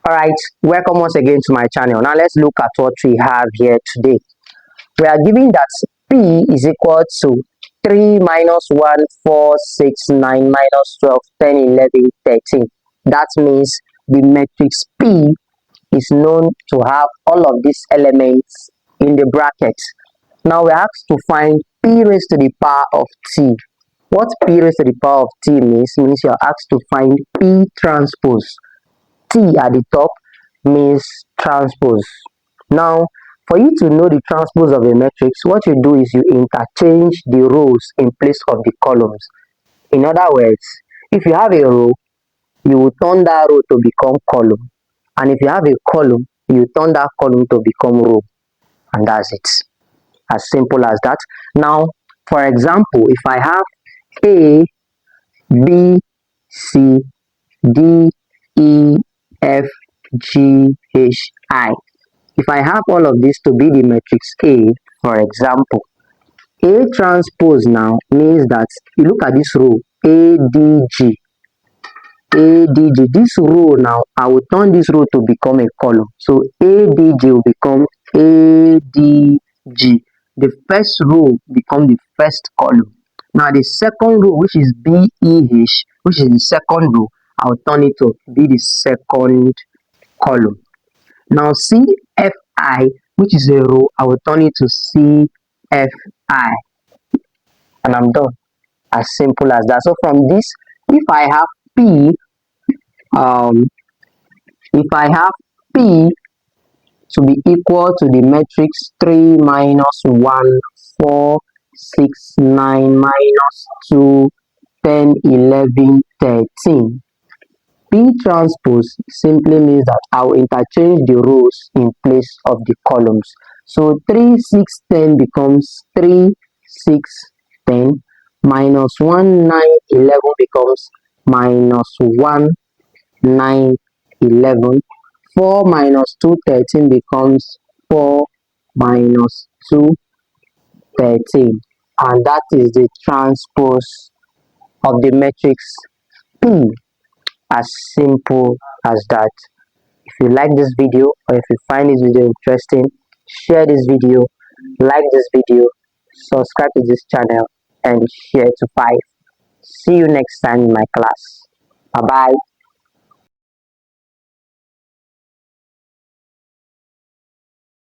Alright, welcome once again to my channel. Now let's look at what we have here today. We are given that P is equal to 3 minus 1, 4, 6, 9, minus 12, 10, 11, 13. That means the matrix P is known to have all of these elements in the bracket. Now we are asked to find P raised to the power of T. What P raised to the power of T means you are asked to find P transpose. T at the top means transpose. Now, for you to know the transpose of a matrix, what you do is you interchange the rows in place of the columns. In other words, if you have a row, you will turn that row to become column. And if you have a column, you turn that column to become row. And that's it. As simple as that. Now, for example, if I have A, B, C, D, E, F, G, H, I. If I have all of this to be the matrix A, for example, A transpose now means that you look at this row, ADG. ADG, this row now, I will turn this row to become a column. So ADG will become ADG. The first row become the first column. Now the second row, which is BEH, which is the second row, I'll turn it to be the second column. Now CFI, which is a row, I will turn it to CFI. And I'm done. As simple as that. So from this, if I have P to be equal to the matrix 3 minus 1, 4, 6, 9, minus 2, 10, 11, 13. P transpose simply means that I will interchange the rows in place of the columns. So 3, 6, 10 becomes 3, 6, 10. Minus 1, 9, 11 becomes minus 1, 9, 11. 4 minus 2, 13 becomes 4 minus 2, 13. And that is the transpose of the matrix P. As simple as that. If you like this video or if you find this video interesting, share this video, like this video, subscribe to this channel, and share to 5. See you next time in my class. Bye bye.